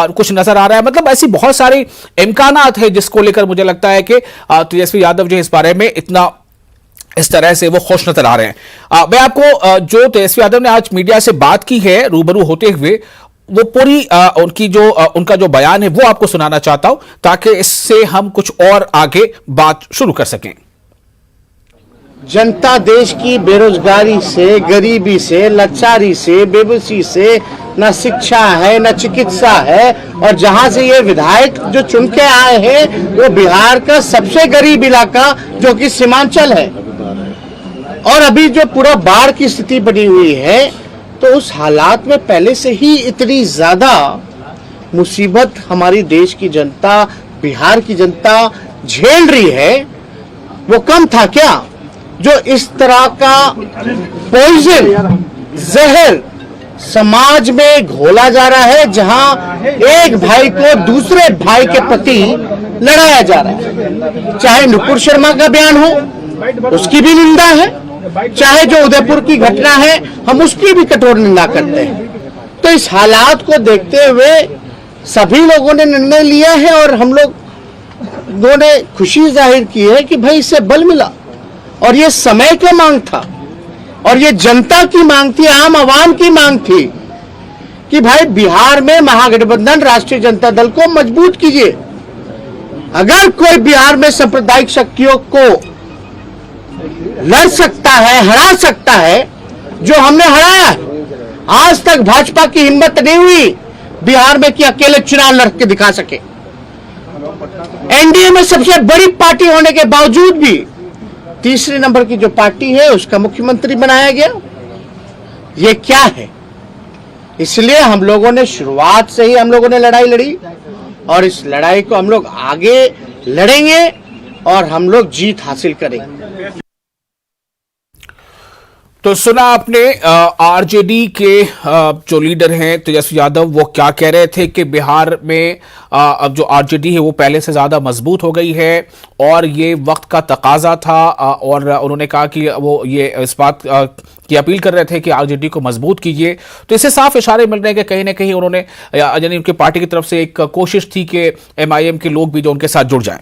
कुछ नजर आ रहा है? मतलब ऐसी बहुत सारी इम्कानात है जिसको लेकर मुझे लगता है कि तेजस्वी यादव जो इस बारे में इतना इस तरह से वो खुश नजर आ रहे हैं। मैं आपको जो तेजस्वी यादव ने आज मीडिया से बात की है रूबरू होते हुए, वो पूरी उनका जो बयान है वो आपको सुनाना चाहता हूं, ताकि इससे हम कुछ और आगे बात शुरू कर सकें। जनता देश की बेरोजगारी से, गरीबी से, लाचारी से, बेबसी से, न शिक्षा है न चिकित्सा है, और जहां से ये विधायक जो चुन के आए हैं वो बिहार का सबसे गरीब इलाका जो कि सीमांचल है, और अभी जो पूरा बाढ़ की स्थिति बनी हुई है, तो उस हालात में पहले से ही इतनी ज्यादा मुसीबत हमारी देश की जनता, बिहार की जनता झेल रही है। वो कम था क्या जो इस तरह का पॉइजन, जहर समाज में घोला जा रहा है, जहां एक भाई को दूसरे भाई के प्रति लड़ाया जा रहा है। चाहे नुपुर शर्मा का बयान हो, उसकी भी निंदा है, चाहे जो उदयपुर की घटना है हम उसकी भी कठोर निंदा करते हैं। तो इस हालात को देखते हुए सभी लोगों ने निर्णय लिया है, और हम लोगों ने खुशी जाहिर की है कि भाई इससे बल मिला, और ये समय की मांग था, और ये जनता की मांग थी, आम आवाम की मांग थी कि भाई बिहार में महागठबंधन राष्ट्रीय जनता दल को मजबूत कीजिए। अगर कोई बिहार में सांप्रदायिक शक्तियों को लड़ सकता है, हरा सकता है, जो हमने हराया है। आज तक भाजपा की हिम्मत नहीं हुई बिहार में कि अकेले चुनाव लड़ के दिखा सके। एनडीए में सबसे बड़ी पार्टी होने के बावजूद भी तीसरे नंबर की जो पार्टी है उसका मुख्यमंत्री बनाया गया। ये क्या है? इसलिए हम लोगों ने शुरुआत से ही हम लोगों ने लड़ाई लड़ी, और इस लड़ाई को हम लोग आगे लड़ेंगे और हम लोग जीत हासिल करेंगे। तो सुना आपने आरजेडी के जो लीडर हैं तेजस्वी यादव, वो क्या कह रहे थे कि बिहार में अब जो आरजेडी है वो पहले से ज्यादा मजबूत हो गई है, और ये वक्त का तकाजा था। और उन्होंने कहा कि वो ये इस बात की अपील कर रहे थे कि आरजेडी को मजबूत कीजिए। तो इससे साफ इशारे मिल रहे हैं कि कहीं ना कहीं उन्होंने, यानी उनकी पार्टी की तरफ से एक कोशिश थी कि एमआईएम के लोग भी जो उनके साथ जुड़ जाएं।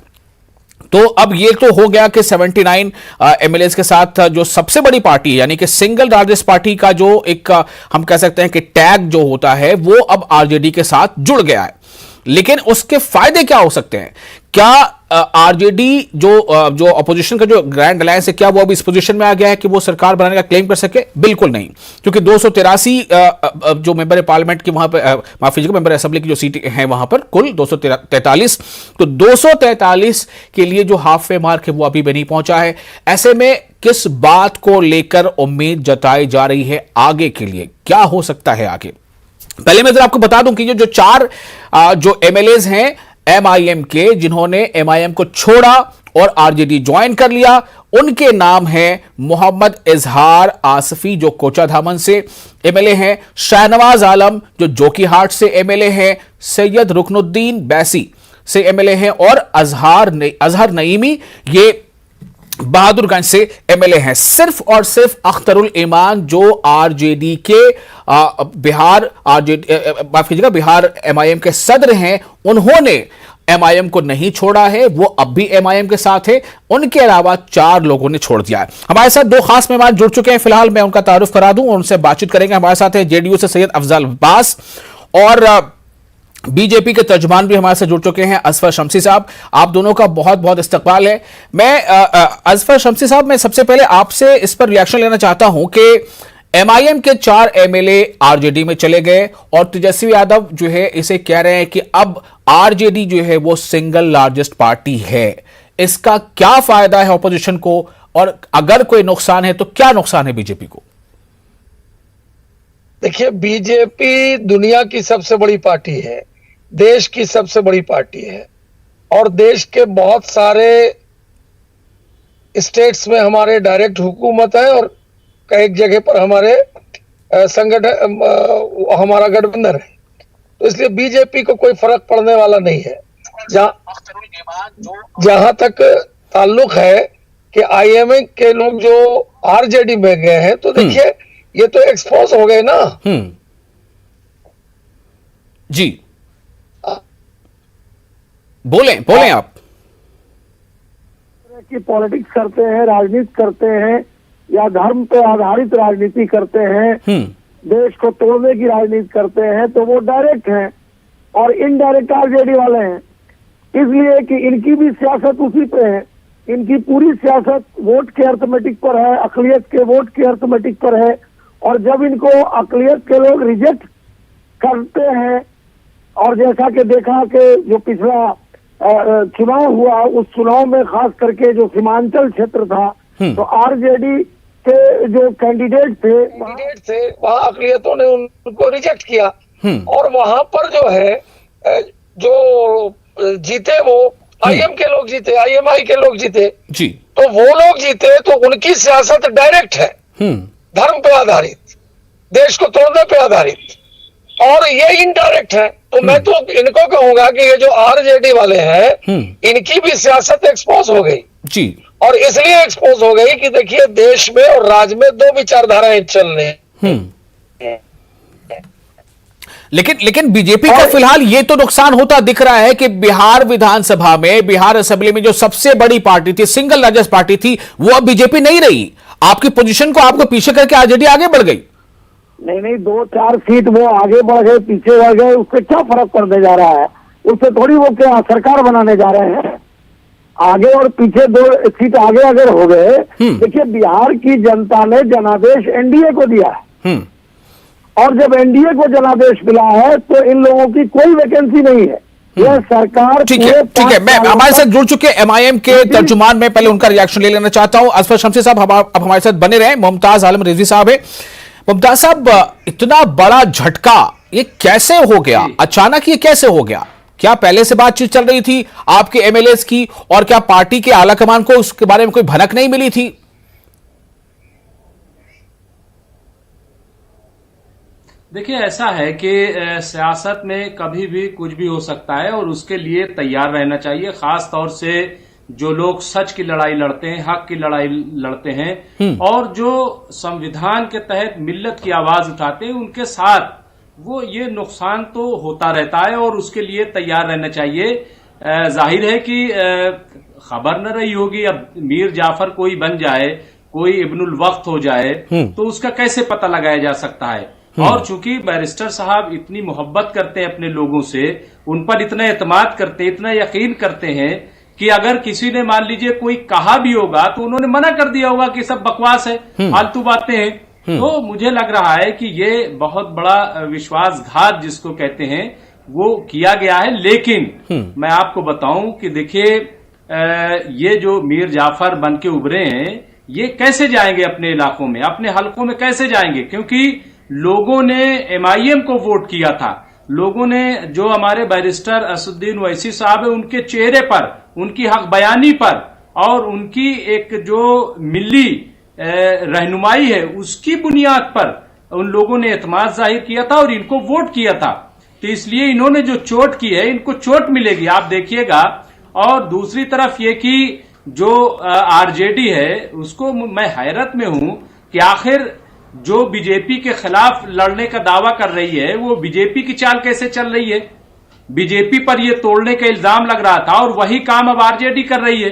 तो अब ये तो हो गया कि 79 एमएलएस के साथ जो सबसे बड़ी पार्टी है, यानी कि सिंगल लार्जेस्ट पार्टी का जो एक हम कह सकते हैं कि टैग जो होता है वो अब आरजेडी के साथ जुड़ गया है। लेकिन उसके फायदे क्या हो सकते हैं? क्या आरजेडी जो अपोजिशन का जो ग्रैंड अलायंस है, क्या वो अब इस पोजीशन में आ गया है कि वो सरकार बनाने का क्लेम कर सके? बिल्कुल नहीं, क्योंकि 283 जो मेंबर पार्लियामेंट की वहां पर, माफ कीजिएगा, मेंबर असेंबली की जो सीट है वहां पर कुल 243, तो 243 के लिए जो हाफ वे मार्क है वो अभी भी नहीं पहुंचा है। ऐसे में किस बात को लेकर उम्मीद जताई जा रही है आगे के लिए? क्या हो सकता है आगे? पहले मैं जरा आपको बता दूं कि जो चार जो एमएलएज हैं एमआईएम के, जिन्होंने एमआईएम को छोड़ा और आरजेडी ज्वाइन कर लिया, उनके नाम हैं मोहम्मद इजहार आसफी जो कोचाधामन से एमएलए हैं, शाहनवाज आलम जो जोकीहाट से एमएलए हैं, सैयद रुकनुद्दीन बैसी से एमएलए हैं, और अजहर नईमी ये बहादुरगंज से एमएलए हैं। सिर्फ और सिर्फ अख्तरुल ईमान जो आरजेडी के बिहार एमआईएम के सदर हैं, उन्होंने एमआईएम को नहीं छोड़ा है, वो अब भी एमआईएम के साथ है। उनके अलावा 4 लोगों ने छोड़ दिया है। हमारे साथ 2 खास मेहमान जुड़ चुके हैं, फिलहाल मैं उनका तारुफ करा दूं और उनसे बातचीत करेंगे। हमारे साथ है जेडीयू से सैयद अफजल अब्बास, और बीजेपी के तर्जमान भी हमारे साथ जुड़ चुके हैं असफर शमसी साहब। आप दोनों का बहुत बहुत इस्तकबाल है। मैं असफर शमसी साहब, मैं सबसे पहले आपसे इस पर रिएक्शन लेना चाहता हूं कि एमआईएम के 4 एमएलए आरजेडी में चले गए, और तेजस्वी यादव जो है इसे कह रहे हैं कि अब आरजेडी जो है वो सिंगल लार्जेस्ट पार्टी है। इसका क्या फायदा है ऑपोजिशन को, और अगर कोई नुकसान है तो क्या नुकसान है बीजेपी को? देखिए, बीजेपी दुनिया की सबसे बड़ी पार्टी है, देश की सबसे बड़ी पार्टी है, और देश के बहुत सारे स्टेट्स में हमारे डायरेक्ट हुकूमत है, और कई जगह पर हमारे संगठन हमारा गठबंधन है। तो इसलिए बीजेपी को कोई फर्क पड़ने वाला नहीं है। जहां तक ताल्लुक है कि आईएमए के लोग जो आरजेडी में गए हैं, तो देखिए ये तो एक्सपोज हो गए ना जी। बोलें बोलें आप। की पॉलिटिक्स करते हैं, राजनीति करते हैं या धर्म पे आधारित राजनीति करते हैं, देश को तोड़ने की राजनीति करते हैं, तो वो डायरेक्ट हैं और इनडायरेक्ट आरजेडी वाले हैं। इसलिए कि इनकी भी सियासत उसी पे है, इनकी पूरी सियासत वोट के अर्थमेटिक पर है, अकलियत के वोट के अर्थमेटिक पर है। और जब इनको अकलियत के लोग रिजेक्ट करते हैं, और जैसा कि देखा कि जो पिछला चुनाव हुआ, उस चुनाव में खास करके जो सीमांचल क्षेत्र था, तो आरजेडी के जो कैंडिडेट थे वहाँ अकलियतों ने उनको रिजेक्ट किया और वहां पर जो है जो जीते वो आईएम के लोग जीते, आईएमआई के लोग जीते जी। तो वो लोग जीते, तो उनकी सियासत डायरेक्ट है, धर्म पे आधारित, देश को तोड़ने पे आधारित, और ये इनडायरेक्ट है। तो मैं तो इनको कहूंगा कि ये जो आरजेडी वाले हैं, इनकी भी सियासत एक्सपोज हो गई जी। और इसलिए एक्सपोज हो गई कि देखिए देश में और राज्य में दो विचारधाराएं चल रही हैं। लेकिन बीजेपी को फिलहाल ये तो नुकसान होता दिख रहा है कि बिहार विधानसभा में, बिहार असेंबली में जो सबसे बड़ी पार्टी थी, सिंगल लार्जेस्ट पार्टी थी, वो अब बीजेपी नहीं रही। आपकी पोजीशन को आपको पीछे करके आरजेडी आगे बढ़ गई। नहीं, 2-4 सीट वो आगे बढ़ गए, पीछे बढ़ गए, उससे क्या फर्क पड़ने जा रहा है? उससे थोड़ी वो क्या सरकार बनाने जा रहे हैं। आगे और पीछे 2 सीट आगे अगर हो गए, देखिए बिहार की जनता ने जनादेश एनडीए को दिया है, और जब एनडीए को जनादेश मिला है तो इन लोगों की कोई वैकेंसी नहीं है। यह सरकार ठीक है। मैं हमारे साथ जुड़ चुके एमआईएम के तर्जुमान में पहले उनका रिएक्शन ले लेना चाहता हूं। असफर शमसी साहब अब हमारे साथ बने रहे। मुमताज आलम रिजवी साहब है। मुमताज साहब, इतना बड़ा झटका ये कैसे हो गया? अचानक ये कैसे हो गया? क्या पहले से बातचीत चल रही थी आपके एमएलएस की, और क्या पार्टी के आला कमान को उसके बारे में कोई भनक नहीं मिली थी? देखिए, ऐसा है कि सियासत में कभी भी कुछ भी हो सकता है और उसके लिए तैयार रहना चाहिए। खास तौर से जो लोग सच की लड़ाई लड़ते हैं, हक की लड़ाई लड़ते हैं और जो संविधान के तहत मिल्लत की आवाज उठाते हैं, उनके साथ वो ये नुकसान तो होता रहता है और उसके लिए तैयार रहना चाहिए। जाहिर है कि खबर न रही होगी, अब मीर जाफर कोई बन जाए, कोई इब्नुल वक्त हो जाए, तो उसका कैसे पता लगाया जा सकता है? और चूंकि बैरिस्टर साहब इतनी मोहब्बत करते हैं अपने लोगों से, उन पर इतना एतमाद करते हैं, इतना यकीन करते हैं कि अगर किसी ने मान लीजिए कोई कहा भी होगा तो उन्होंने मना कर दिया होगा कि सब बकवास है, फालतू बातें हैं। तो मुझे लग रहा है कि ये बहुत बड़ा विश्वासघात जिसको कहते हैं वो किया गया है। लेकिन मैं आपको बताऊं कि देखिए, ये जो मीर जाफर बन के उभरे हैं, ये कैसे जाएंगे अपने इलाकों में, अपने हलकों में कैसे जाएंगे? क्योंकि लोगों ने एमआईएम को वोट किया था। लोगों ने जो हमारे बैरिस्टर असदुद्दीन ओवैसी साहब है, उनके चेहरे पर, उनकी हक बयानी पर और उनकी एक जो मिली रहनुमाई है, उसकी बुनियाद पर उन लोगों ने एतमाद जाहिर किया था और इनको वोट किया था। तो इसलिए इन्होंने जो चोट की है, इनको चोट मिलेगी, आप देखिएगा। और दूसरी तरफ ये कि जो आरजेडी है, उसको मैं हैरत में हूं कि आखिर जो बीजेपी के खिलाफ लड़ने का दावा कर रही है, वो बीजेपी की चाल कैसे चल रही है? बीजेपी पर ये तोड़ने का इल्जाम लग रहा था और वही काम अब आरजेडी कर रही है।